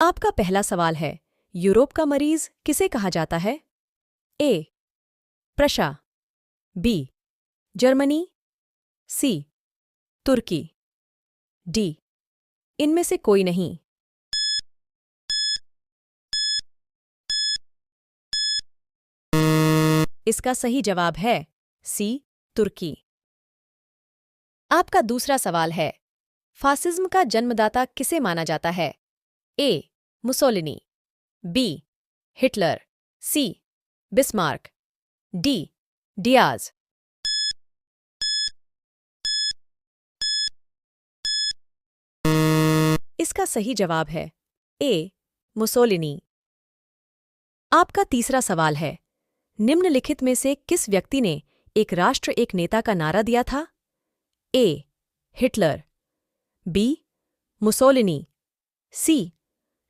आपका पहला सवाल है, यूरोप का मरीज किसे कहा जाता है? A. Prussia, B. Germany, C. तुर्की, डी. इनमें से कोई नहीं। इसका सही जवाब है सी. तुर्की। आपका दूसरा सवाल है, फासिज्म का जन्मदाता किसे माना जाता है? A. Mussolini, B. Hitler, C. Bismarck, D. Diaz. इसका सही जवाब है ए. मुसोलिनी। आपका तीसरा सवाल है, निम्नलिखित में से किस व्यक्ति ने एक राष्ट्र एक नेता का नारा दिया था? A. Hitler, B. Mussolini, C.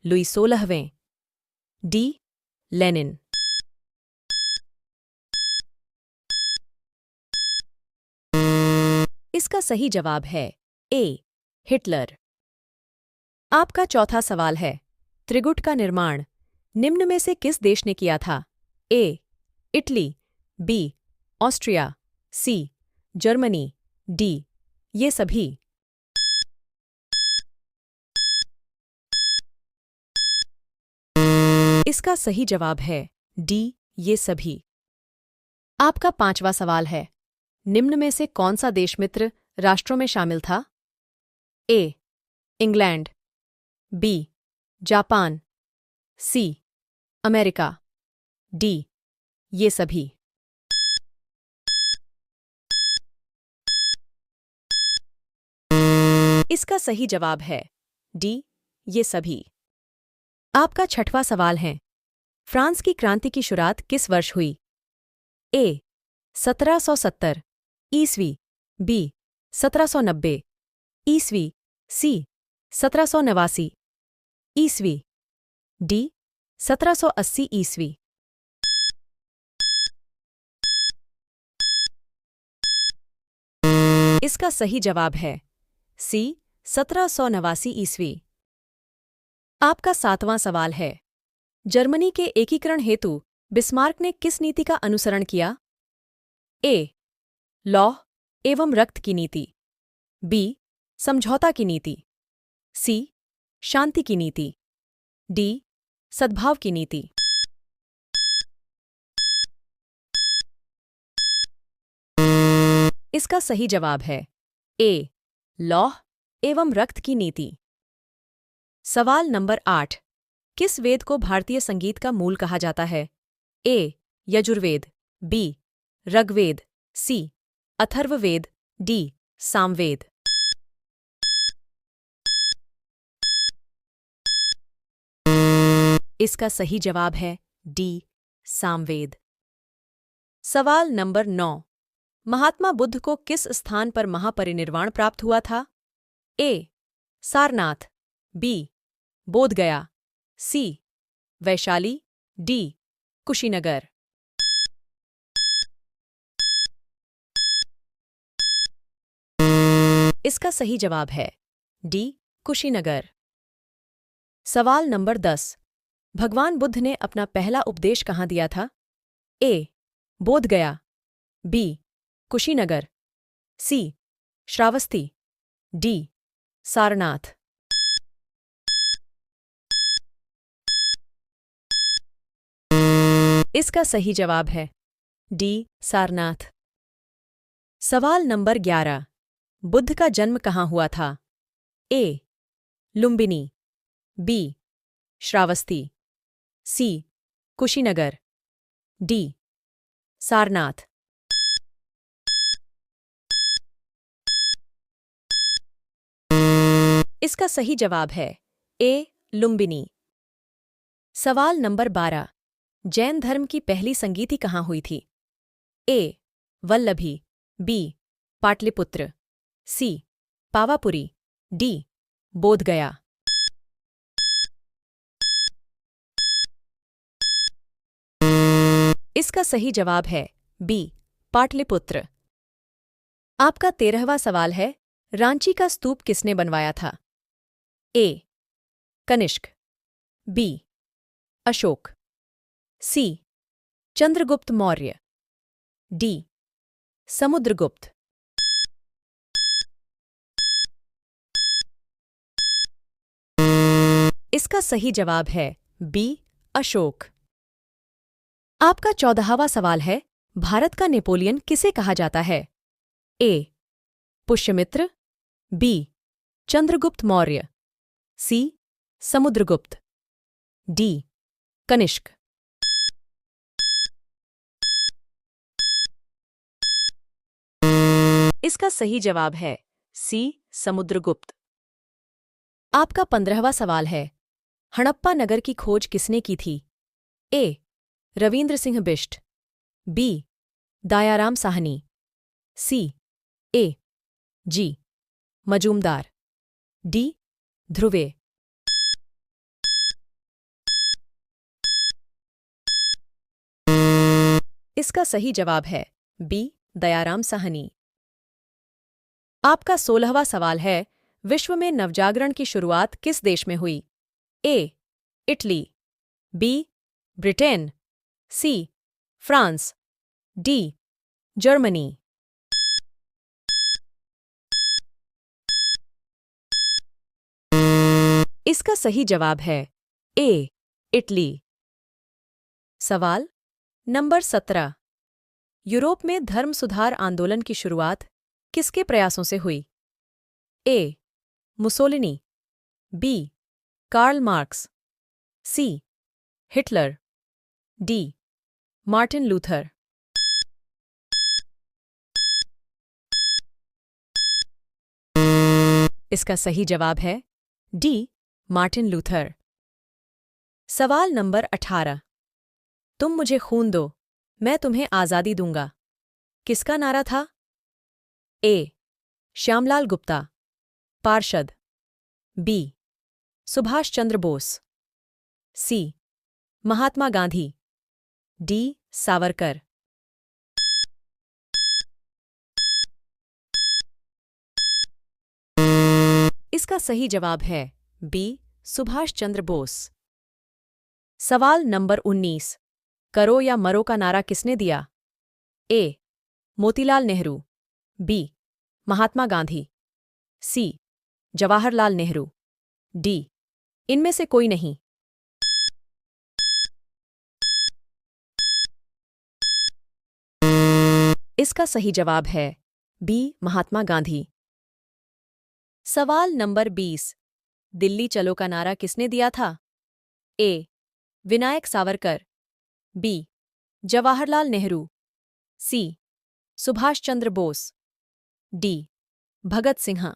Louis 16वें, डी. लेनिन। इसका सही जवाब है ए. हिटलर। आपका चौथा सवाल है, त्रिगुट का निर्माण निम्न में से किस देश ने किया था? A. Italy, B. Austria, C. Germany, D. ये सभी। इसका सही जवाब है डी. ये सभी। आपका पांचवा सवाल है, निम्न में से कौन सा देश मित्र राष्ट्रों में शामिल था? A. England, B. Japan, C. America, D. ये सभी। इसका सही जवाब है डी. ये सभी। आपका छठवां सवाल है, फ्रांस की क्रांति की शुरुआत किस वर्ष हुई? ए. 1770 ईस्वी, बी. 1790 ईस्वी, सी. 1789 ईस्वी, डी. 1780 ईस्वी। इसका सही जवाब है सी. 1789 ईस्वी। आपका सातवां सवाल है, जर्मनी के एकीकरण हेतु बिस्मार्क ने किस नीति का अनुसरण किया? ए. लौह एवं रक्त की नीति, बी. समझौता की नीति, सी. शांति की नीति, डी. सद्भाव की नीति। इसका सही जवाब है ए. लौह एवं रक्त की नीति। सवाल नंबर 8, किस वेद को भारतीय संगीत का मूल कहा जाता है? ए. यजुर्वेद, बी. ऋग्वेद, सी. अथर्ववेद, डी. सामवेद। इसका सही जवाब है डी. सामवेद। सवाल नंबर 9, महात्मा बुद्ध को किस स्थान पर महापरिनिर्वाण प्राप्त हुआ था? ए. सारनाथ, बी. बोधगया, सी. वैशाली, डी. कुशीनगर। इसका सही जवाब है डी. कुशीनगर। सवाल नंबर 10, भगवान बुद्ध ने अपना पहला उपदेश कहाँ दिया था? ए. बोधगया, बी. कुशीनगर, सी. श्रावस्ती, डी. सारनाथ। इसका सही जवाब है डी. सारनाथ। सवाल नंबर 11, बुद्ध का जन्म कहाँ हुआ था? ए. लुम्बिनी, बी. श्रावस्ती, सी. कुशीनगर, डी. सारनाथ। इसका सही जवाब है ए. लुम्बिनी। सवाल नंबर 12, जैन धर्म की पहली संगीति कहाँ हुई थी? ए. वल्लभी, बी. पाटलिपुत्र, सी. पावापुरी, डी. बोधगया। इसका सही जवाब है बी. पाटलिपुत्र। आपका 13वां सवाल है, रांची का स्तूप किसने बनवाया था? ए. कनिष्क, बी अशोक, सी चंद्रगुप्त मौर्य, डी समुद्रगुप्त। इसका सही जवाब है बी अशोक। आपका 14वां सवाल है, भारत का नेपोलियन किसे कहा जाता है? ए पुष्यमित्र, बी चंद्रगुप्त मौर्य, सी समुद्रगुप्त, डी कनिष्क। इसका सही जवाब है सी समुद्रगुप्त। आपका 15वां सवाल है, हड़प्पा नगर की खोज किसने की थी? ए रविंद्र सिंह बिष्ट, बी दयाराम साहनी, सी ए जी मजूमदार, डी ध्रुवे। इसका सही जवाब है बी दयाराम साहनी। आपका 16वां सवाल है, विश्व में नवजागरण की शुरुआत किस देश में हुई? A Italy, B Britain, C France, D Germany. इसका सही जवाब है ए इटली। सवाल नंबर 17, यूरोप में धर्म सुधार आंदोलन की शुरुआत किसके प्रयासों से हुई? ए मुसोलिनी, बी कार्ल मार्क्स, सी हिटलर, डी मार्टिन लूथर। इसका सही जवाब है डी मार्टिन लूथर। सवाल नंबर 18, तुम मुझे खून दो, मैं तुम्हें आज़ादी दूंगा, किसका नारा था? ए श्यामलाल गुप्ता, पार्षद, बी सुभाष चंद्र बोस, सी महात्मा गांधी, डी सावरकर। इसका सही जवाब है बी सुभाष चंद्र बोस। सवाल नंबर 19, करो या मरो का नारा किसने दिया? ए मोतीलाल नेहरू, बी महात्मा गांधी, सी जवाहरलाल नेहरू, डी इनमें से कोई नहीं। इसका सही जवाब है बी महात्मा गांधी। सवाल नंबर 20, दिल्ली चलो का नारा किसने दिया था? ए विनायक सावरकर, बी जवाहरलाल नेहरू, सी सुभाष चंद्र बोस, डी भगत सिंह।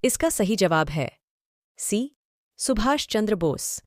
इसका सही जवाब है सी सुभाष चंद्र बोस।